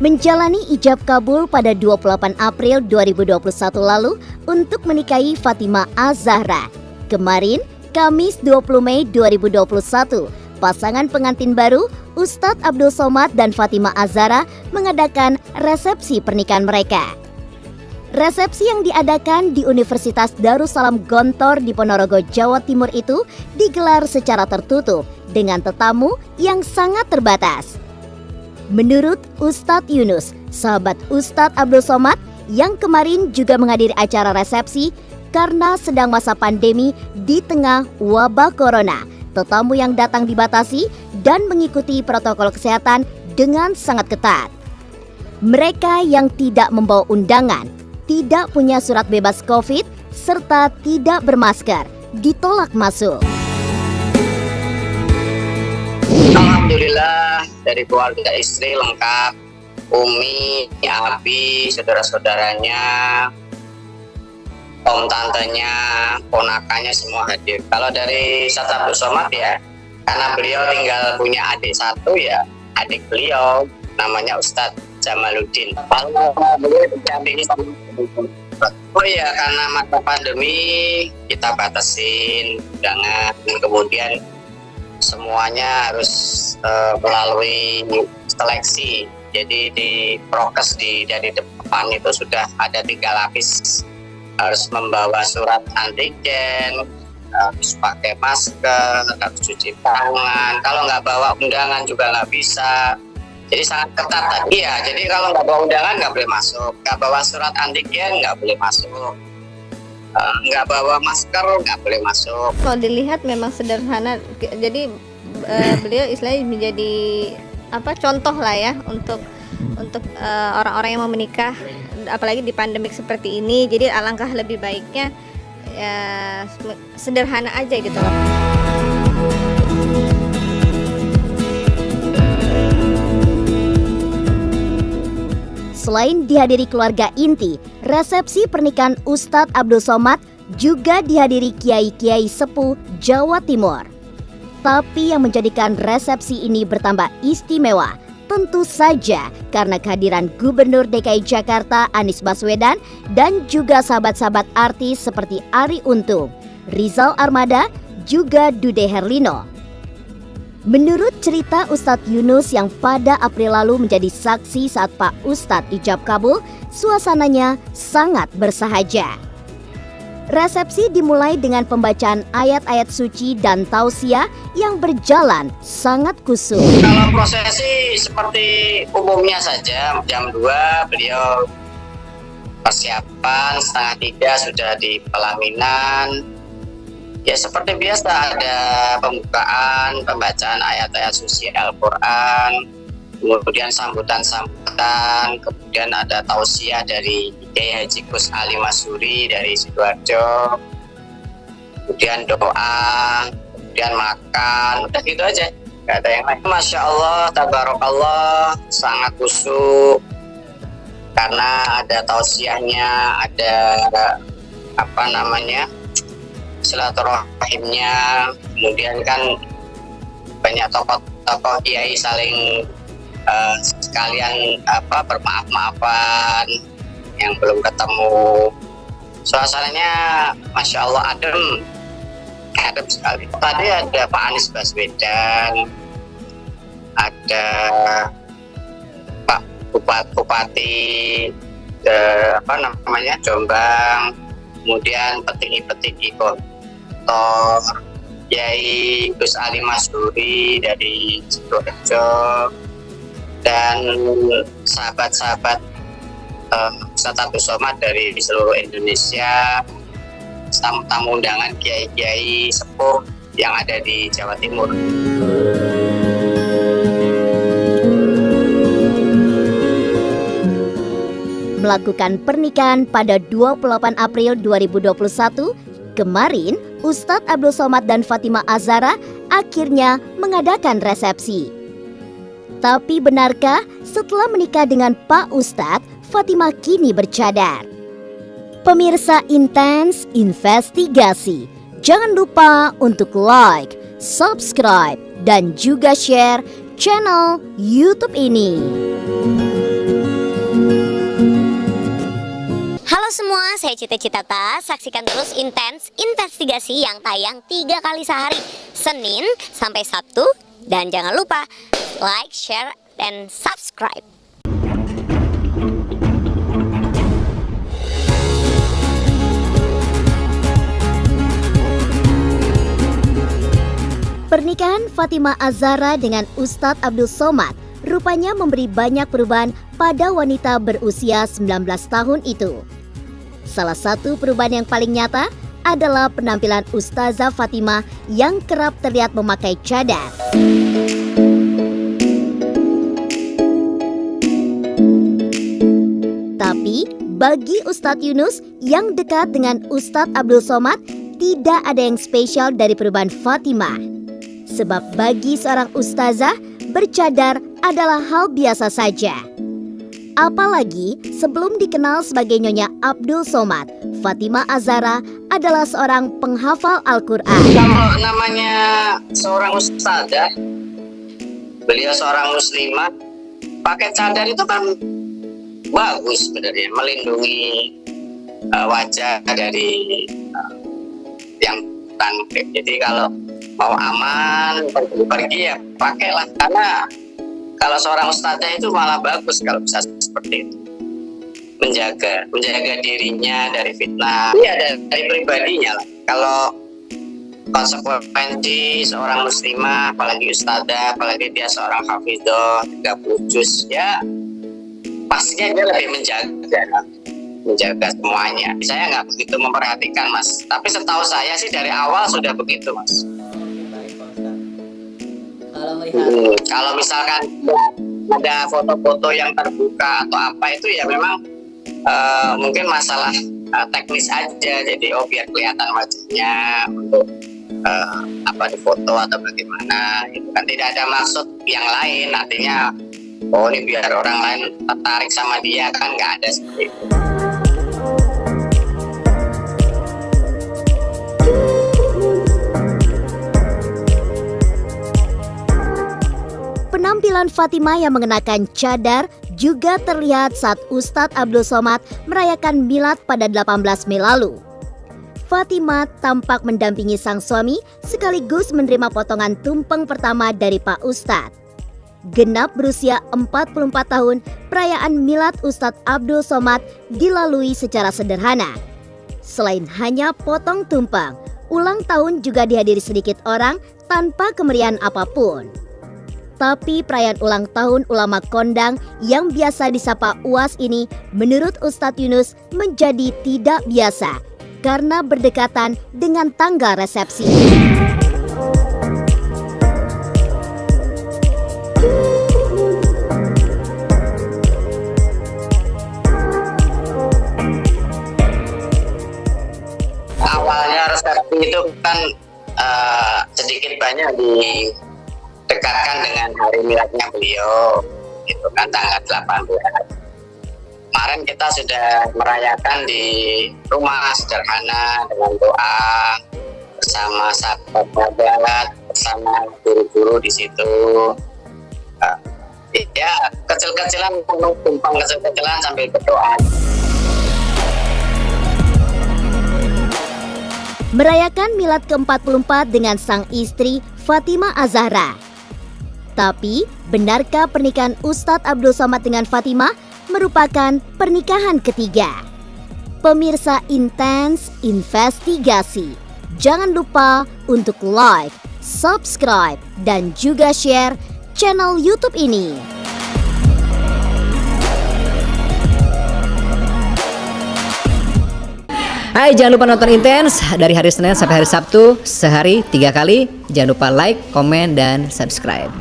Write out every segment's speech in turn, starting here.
menjalani ijab kabul pada 28 April 2021 lalu untuk menikahi Fatimah Az-Zahra. Kemarin, Kamis 20 Mei 2021, pasangan pengantin baru Ustadz Abdul Somad dan Fatimah Az-Zahra mengadakan resepsi pernikahan mereka. Resepsi yang diadakan di Universitas Darussalam Gontor di Ponorogo, Jawa Timur itu digelar secara tertutup dengan tetamu yang sangat terbatas. Menurut Ustadz Yunus, sahabat Ustadz Abdul Somad yang kemarin juga menghadiri acara resepsi karena sedang masa pandemi di tengah wabah corona, tetamu yang datang dibatasi dan mengikuti protokol kesehatan dengan sangat ketat. Mereka yang tidak membawa undangan, tidak punya surat bebas COVID, serta tidak bermasker, ditolak masuk. Alhamdulillah dari keluarga istri lengkap, Umi, Abi, saudara-saudaranya, om tantenya, ponakannya semua hadir. Kalau dari Ustadz Abdul Somad ya, karena beliau tinggal punya adik satu ya, adik beliau namanya Ustadz Jamaluddin. Oh iya, karena masa pandemi kita batasin undangan, kemudian semuanya harus melalui seleksi. Jadi di prokes dari depan itu sudah ada 3 lapis. Harus membawa surat antigen, harus pakai masker, harus cuci tangan. Kalau nggak bawa undangan juga nggak bisa. Jadi sangat ketat tadi ya. Jadi kalau nggak bawa undangan nggak boleh masuk, nggak bawa surat antigen nggak boleh masuk, nggak bawa masker nggak boleh masuk. Kalau dilihat memang sederhana, jadi beliau istilahnya menjadi contoh lah ya untuk orang-orang yang mau menikah, apalagi di pandemik seperti ini. Jadi alangkah lebih baiknya ya sederhana aja gitu loh. Selain dihadiri keluarga inti, resepsi pernikahan Ustadz Abdul Somad juga dihadiri kiai-kiai sepuh Jawa Timur. Tapi yang menjadikan resepsi ini bertambah istimewa tentu saja karena kehadiran Gubernur DKI Jakarta Anies Baswedan dan juga sahabat-sahabat artis seperti Arie Untung, Rizal Armada, juga Dude Herlino. Menurut cerita Ustadz Yunus yang pada April lalu menjadi saksi saat Pak Ustadz ijab kabul, suasananya sangat bersahaja. Resepsi dimulai dengan pembacaan ayat-ayat suci dan tausiah yang berjalan sangat khusyuk. Kalau prosesi seperti umumnya saja, jam 2 beliau persiapan, setengah 3 sudah di pelaminan. Ya seperti biasa ada pembukaan, pembacaan ayat-ayat suci Al-Quran, kemudian sambutan-sambutan, kemudian ada tausiah dari Kiai Haji Gus Ali Masuri dari Sidoarjo, kemudian doa, kemudian makan, udah gitu aja, gak ada yang lain. Masya Allah, tabarakallah, sangat khusyuk karena ada tausiahnya, ada silaturahimnya, kemudian kan banyak tokoh kiai saling sekalian bermaaf-maafan yang belum ketemu. Suasananya Masya Allah adem sekali. Tadi ada Pak Anies Baswedan, ada Pak Bupati Jombang, kemudian petinggi-petinggi Gontor, Kiai Gus Ali Masuri dari Sidoarjo, dan sahabat-sahabat Ustadz Abdul Somad dari seluruh Indonesia, tamu undangan kiai-kiai sepuh yang ada di Jawa Timur. Melakukan pernikahan pada 28 April 2021, kemarin Ustadz Abdul Somad dan Fatimah Az-Zahra akhirnya mengadakan resepsi. Tapi benarkah setelah menikah dengan Pak Ustadz, Fatimah kini bercadar? Pemirsa Intens Investigasi, jangan lupa untuk like, subscribe, dan juga share channel YouTube ini. Halo semua, saya Cita Citata. Saksikan terus Intens Investigasi yang tayang 3 kali sehari, Senin sampai Sabtu. Dan jangan lupa like, share, dan subscribe. Pernikahan Fatimah Az-Zahra dengan Ustadz Abdul Somad rupanya memberi banyak perubahan pada wanita berusia 19 tahun itu. Salah satu perubahan yang paling nyata adalah penampilan Ustazah Fatimah yang kerap terlihat memakai cadar. Tapi bagi Ustadz Yunus yang dekat dengan Ustadz Abdul Somad, tidak ada yang spesial dari perubahan Fatimah. Sebab bagi seorang ustazah, bercadar adalah hal biasa saja. Apalagi sebelum dikenal sebagai Nyonya Abdul Somad, Fatimah Az-Zahra adalah seorang penghafal Al-Quran. Kalau namanya seorang ustazah, beliau seorang muslimah, pakai cadar itu kan bagus sebenarnya, melindungi wajah dari yang tangkap. Jadi kalau mau aman pergi ya pakailah, karena kalau seorang ustazah itu malah bagus kalau bisa seperti itu, menjaga dirinya dari fitnah, ya dari pribadinya lah. Kalau konsekuensi seorang muslimah, apalagi ustazah, apalagi dia seorang hafidhah 30 juz, ya pastinya dia lebih menjaga semuanya. Saya nggak begitu memperhatikan, Mas, tapi setahu saya sih dari awal sudah begitu, Mas. Kalau misalkan ada foto-foto yang terbuka atau apa, itu ya memang mungkin masalah teknis aja. Jadi biar kelihatan wajahnya untuk di foto atau bagaimana, itu kan tidak ada maksud yang lain. Artinya ini biar orang lain tertarik sama dia, kan nggak ada seperti itu. Penampilan Fatimah yang mengenakan cadar juga terlihat saat Ustadz Abdul Somad merayakan milad pada 18 Mei lalu. Fatimah tampak mendampingi sang suami sekaligus menerima potongan tumpeng pertama dari Pak Ustadz. Genap berusia 44 tahun, perayaan milad Ustadz Abdul Somad dilalui secara sederhana. Selain hanya potong tumpeng, ulang tahun juga dihadiri sedikit orang tanpa kemeriahan apapun. Tapi perayaan ulang tahun ulama kondang yang biasa disapa UAS ini menurut Ustadz Yunus menjadi tidak biasa karena berdekatan dengan tanggal resepsi. Awalnya resepsi itu kan sedikit banyak didekatkan dengan hari miladnya beliau, itu kan tanggal 18. Kemarin kita sudah merayakan di rumah sederhana dengan doa bersama sahabat, bersama guru-guru di situ. Ya kecil-kecilan, tumpang kecil-kecilan sambil berdoa. Merayakan milad ke-44 dengan sang istri Fatimah Az-Zahra. Tapi, benarkah pernikahan Ustadz Abdul Somad dengan Fatimah merupakan pernikahan ketiga? Pemirsa Intens Investigasi, jangan lupa untuk like, subscribe, dan juga share channel YouTube ini. Hai, jangan lupa nonton Intens dari hari Senin sampai hari Sabtu, sehari 3 kali. Jangan lupa like, komen, dan subscribe.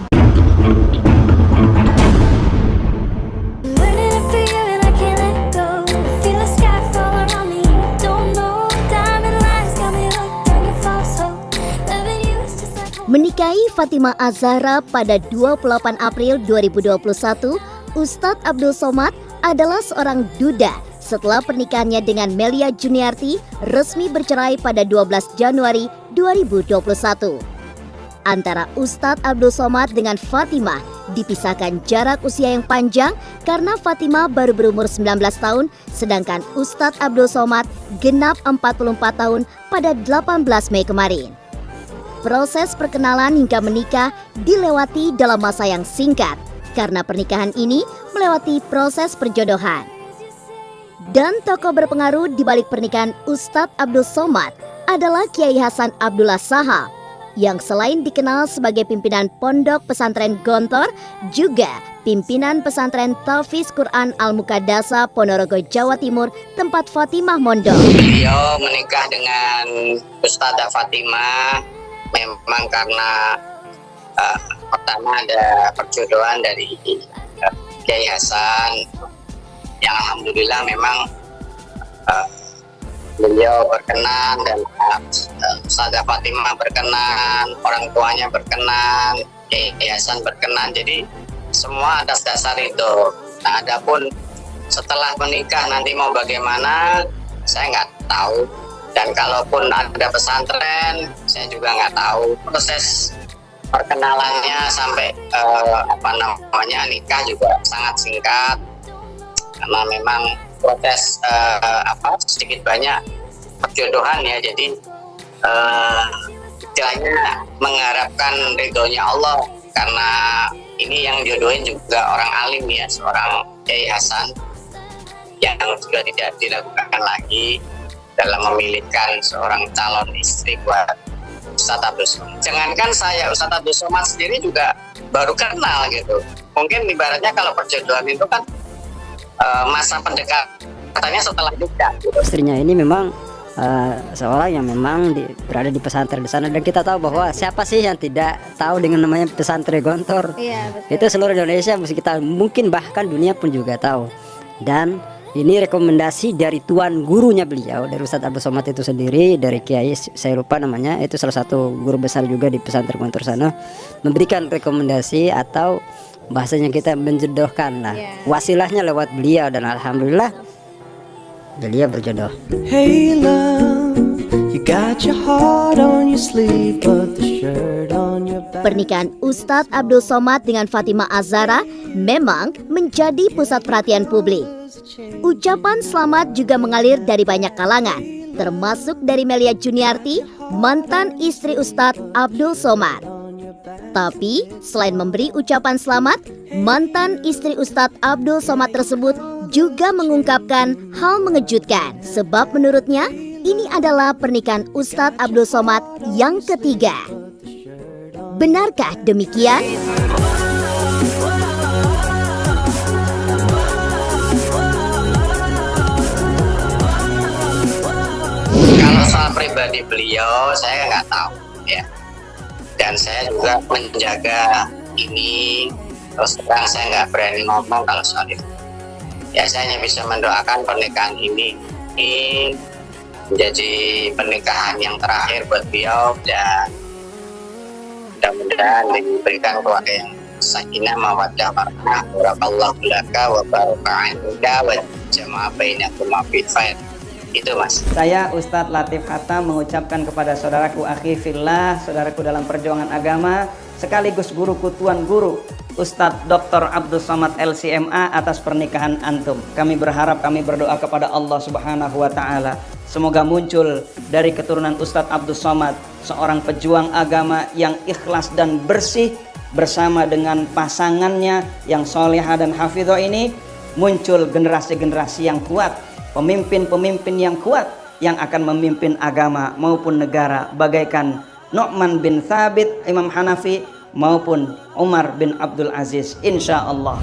Menikahi Fatimah Az-Zahra pada 28 April 2021, Ustadz Abdul Somad adalah seorang duda setelah pernikahannya dengan Melia Juniarti resmi bercerai pada 12 Januari 2021. Antara Ustadz Abdul Somad dengan Fatimah Dipisahkan jarak usia yang panjang karena Fatimah baru berumur 19 tahun, sedangkan Ustadz Abdul Somad genap 44 tahun pada 18 Mei kemarin. Proses perkenalan hingga menikah dilewati dalam masa yang singkat, karena pernikahan ini melewati proses perjodohan. Dan tokoh berpengaruh di balik pernikahan Ustadz Abdul Somad adalah Kiai Hasan Abdullah Sahal, yang selain dikenal sebagai pimpinan Pondok Pesantren Gontor, juga pimpinan Pesantren Tahfiz Quran Al-Mukaddasa Ponorogo, Jawa Timur, tempat Fatimah mondok. Beliau menikah dengan Ustadzah Fatimah memang karena pertama ada perjodohan dari Kiai Hasan, yang alhamdulillah memang beliau berkenan dan Ustadzah Fatimah berkenan, orang tuanya berkenan, Kiai Hasan berkenan. Jadi semua atas dasar itu. Nah, adapun setelah menikah nanti mau bagaimana, saya nggak tahu. Dan kalaupun ada pesantren, saya juga nggak tahu. Proses perkenalannya sampai nikah juga sangat singkat, karena memang proses sedikit banyak perjodohan ya. Jadi istilahnya mengharapkan ridhonya Allah, karena ini yang jodohin juga orang alim ya, seorang Kiai Hasan yang sudah tidak diragukan lagi dalam memilihkan seorang calon istri buat Ustadz Abdul Somad. Jangankan saya, Ustadz Abdul Somad sendiri juga baru kenal gitu. Mungkin ibaratnya kalau perjodohan itu kan masa pendekatannya setelah nikah gitu. Istrinya ini memang seorang yang memang berada di pesantren di sana, dan kita tahu bahwa siapa sih yang tidak tahu dengan namanya pesantren Gontor. Iya, betul. Itu seluruh Indonesia, kita mungkin bahkan dunia pun juga tahu. Dan ini rekomendasi dari tuan gurunya beliau, dari Ustadz Abdul Somad itu sendiri, dari Kiai, saya lupa namanya, itu salah satu guru besar juga di pesantren Gontor sana, memberikan rekomendasi atau bahasanya kita menjodohkan lah, wasilahnya lewat beliau, dan alhamdulillah beliau berjodoh. Hey love, you got your heart on your sleeve, but the shirt on your back. Pernikahan Ustadz Abdul Somad dengan Fatimah Az-Zahra memang menjadi pusat perhatian publik. Ucapan selamat juga mengalir dari banyak kalangan, termasuk dari Melia Juniarti, mantan istri Ustadz Abdul Somad. Tapi selain memberi ucapan selamat, mantan istri Ustadz Abdul Somad tersebut juga mengungkapkan hal mengejutkan, sebab menurutnya ini adalah pernikahan Ustadz Abdul Somad yang ketiga. Benarkah demikian? Kalau soal pribadi beliau, saya nggak tahu ya. Dan saya juga menjaga ini, terus terang saya nggak berani ngomong kalau soal itu. Ya, saya hanya bisa mendoakan pernikahan ini menjadi pernikahan yang terakhir buat beliau, dan mudah-mudahan diberikan keluarga yang sakinah mawaddah warahmah, barakallahu laka wa baraka 'inda wa jama'a bainakum fi khair. Itu Mas. Saya Ustadz Latif Hatam mengucapkan kepada saudaraku akhi fillah, saudaraku dalam perjuangan agama, sekaligus guruku tuan guru Ustadz Dr. Abdul Somad LCMA atas pernikahan antum. Kami berharap, kami berdoa kepada Allah Subhanahu wa taala, semoga muncul dari keturunan Ustadz Abdul Somad seorang pejuang agama yang ikhlas dan bersih, bersama dengan pasangannya yang solehah dan hafidhah ini, muncul generasi-generasi yang kuat, pemimpin-pemimpin yang kuat yang akan memimpin agama maupun negara, bagaikan Nu'man bin Thabit Imam Hanafi maupun Umar bin Abdul Aziz, insya Allah.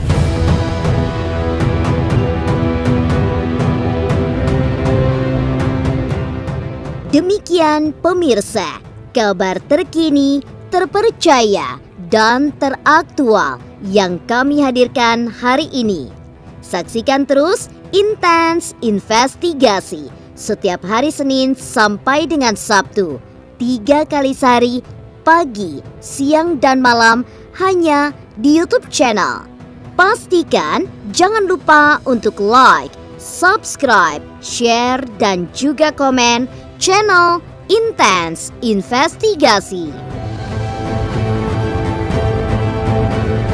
Demikian pemirsa, kabar terkini, terpercaya, dan teraktual yang kami hadirkan hari ini. Saksikan terus Intens Investigasi setiap hari Senin sampai dengan Sabtu, 3 kali sehari, pagi, siang, dan malam, hanya di YouTube channel. Pastikan jangan lupa untuk like, subscribe, share, dan juga komen channel Intens Investigasi.